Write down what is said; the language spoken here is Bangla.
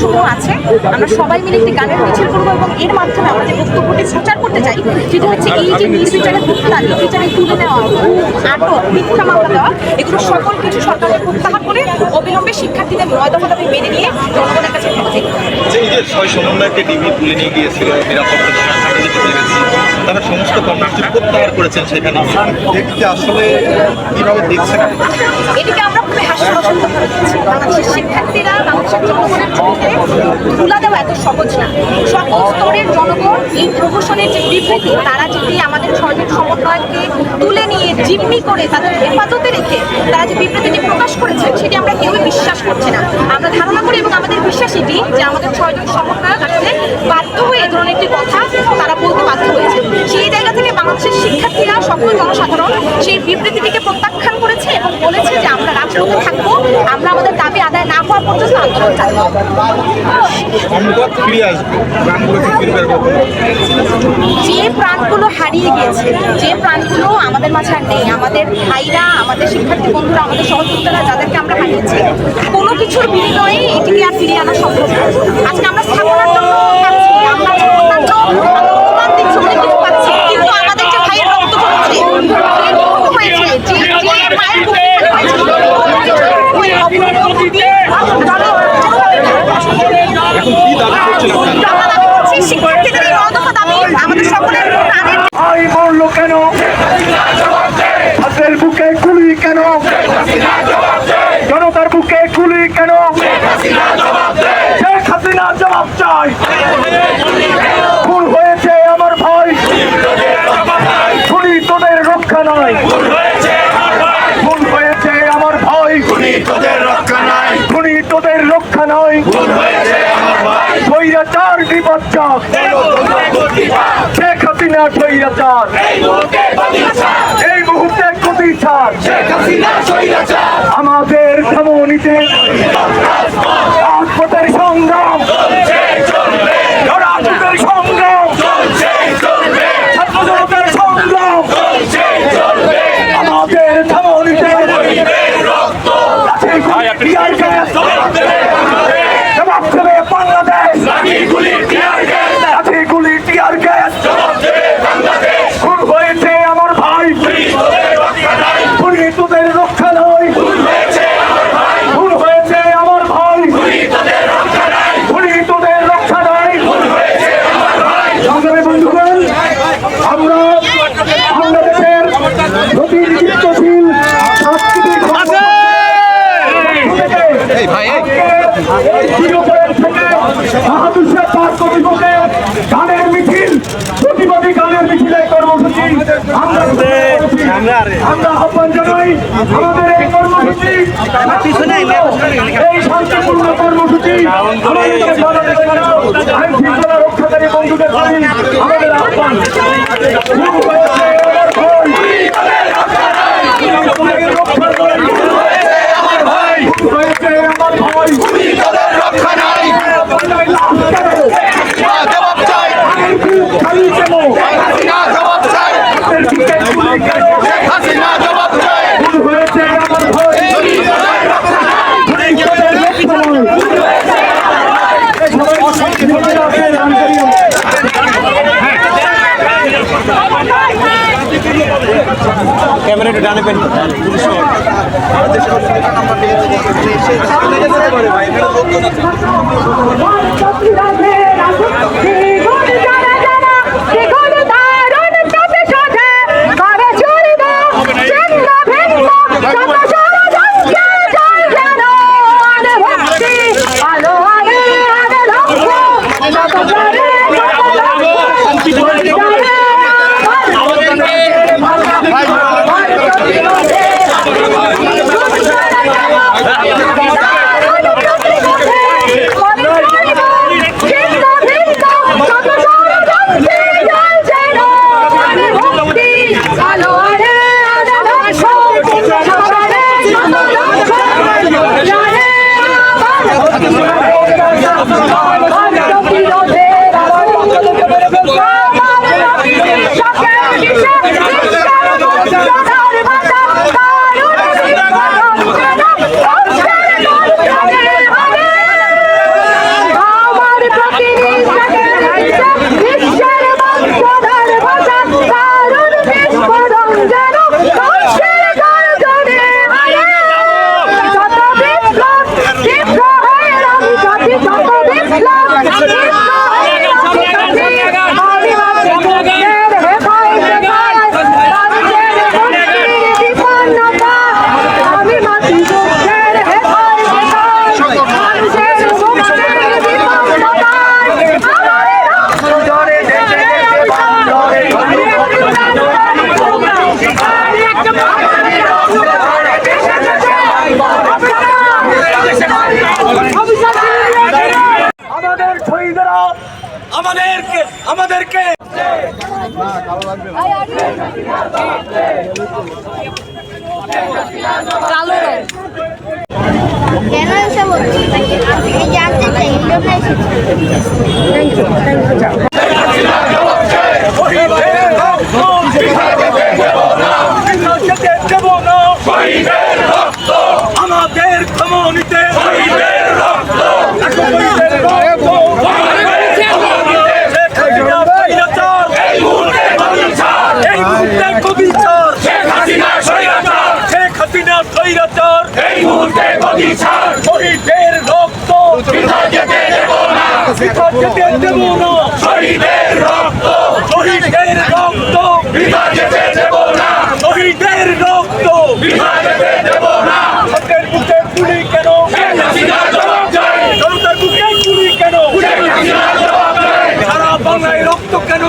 জন্য আছে। আমরা সবাই মিলে একটি গানের মিছিল করবো এবং এর মাধ্যমে আমরা যে বক্তব্যটি প্রচার করতে চাই সেটি হচ্ছে এই যে নির্বিচারে হত্যা, নির্বিচারে তুলে নেওয়া, আটক, মিথ্যা মামলা দেওয়া, এগুলো সকল কিছু সরকারের প্রত্যাহার করে অবিলম্বে শিক্ষার্থীদের ৯ দফা দাবি মেনে নিয়ে জনগণের কাছে ক্ষমা চাইতে হবে। এই যে ৬ সমন্বয়কে টিভি তুলে নিয়ে গিয়েছিল নিরাপত্তা, তারা সমস্ত কর্মসূচি প্রত্যাহার করেছেন, সেখানে দেখতে আসলে কিভাবে দেখছেন? এটিকে আমরা খুবই হাস্যরসন্তভাবে দেখছি। বাংলাদেশের শিক্ষার্থীরা বাংলাদেশের জনগণের চোখে তুলা দেওয়া এত সহজ না। সকল স্তরের জনগণ এই প্রহসনের যে বিবৃতি, তারা যদি আমাদের ৬ সমন্বয়কে তুলে নিয়ে জিম্মি করে তাদের হেফাজতে রেখে তারা যে বিবৃতিটি প্রকাশ করেছেন সেটি আমরা কেউই বিশ্বাস করছি না। আমরা ধারণা করি এবং আমাদের বিশ্বাস এটি যে আমাদের ৬ সমন্বয়ক আসলে বাধ্য হয়ে এ ধরনের একটি কথা তারা বলতে বাধ্য হয়েছে। সেই জায়গা থেকে বাংলাদেশের শিক্ষার্থীরা, সকল জনসাধারণ সেই বিবৃতিটিকে প্রত্যাখ্যান করেছে এবং বলেছে যে আমরা রাজপথে থাকবো, আমরা আমাদের দাবি আদায় না হওয়া পর্যন্ত আন্দোলন চালাবো। যে প্রাণগুলো হারিয়ে গিয়েছে, যে প্রাণগুলো আমাদের মাঝে আর নেই, আমাদের ভাইরা, আমাদের শিক্ষার্থী বন্ধুরা, আমাদের সহযোগিতারা যাদেরকে আমরা হারিয়েছি, কোনো কিছুর বিনিময়ে এটিকে আর ফিরিয়ে আনা সম্ভব না। আজকে আমরা স্থাপনার জন্য পাচ্ছি, আমরা অন্যান্য প্রমাণ দিচ্ছি, অনেক কিছু পাচ্ছি, কিন্তু আমাদের যে ভাইয়ের রক্ত ঝরছে, যে নিহত হয়েছে, যে মায়ের বুকে হয়েছে, ওই অপরাধী শিক্ষার্থীদের এই ৯ দফা দাবি আমাদের সকলের প্রাণের। আই মরলো কেন? হাতের বুকে গুলি কেন? জনতার বুকে গুলি কেন? শেখ হাসিনা জবাব চাই। খুন হয়েছে আমার ভাই, খুনি তোদের রক্ষা নাই। খুন হয়েছে আমার ভাই, খুনি তোদের রক্ষা নাই। খুনি তোদের রক্ষা নাই। স্বৈরাচার বিপজ্জনক, শেখ হাসিনা স্বৈরাচার, এই মুহূর্তে গতি ছাড়। আমাদের ধমনীতে রাজপথের সংগ্রাম, রাজপথের সংগ্রাম, ছাত্র জনতার সংগ্রাম, আমাদের ধমনীতে জবাব দেবে বাংলাদেশ। গুলি টিয়ার গ্যাস, খুন হয়েছে আমার ভাই, খুনি তোদের রক্ষা নয়। খুন হয়েছে আমার ভাই, খুনি তোদের রক্ষা নয়। সংগ্রামী বন্ধুগণ, আমরা বাংলাদেশের প্রতিনিধিত্বশীল সাংস্কৃতিক গানের মিছিল, প্রতিবাদী গানের মিছিলের কর্মসূচি আমরা আহ্বান জানাই। আমাদের এই কর্মসূচি, এই শান্তিপূর্ণ কর্মসূচি আইনশৃঙ্খলা রক্ষাকারী বন্ধুদের আমাদের আহ্বান। ক্যামেরা একটু ডানে পেন। আমাদেরকে কালো রং কেন এসব হচ্ছে আমি জানতে চাই এই জন্য আমাদের ধমনীতে শহীদের রক্ত যেতে দেব না, শহীদের রক্ত যেতে দেব না, শহীদের রক্ত যেতে দেব না। হাতের বুকে গুলি কেন? জনতার বুকে গুলি কেন? সারা বাংলায় রক্ত কেন?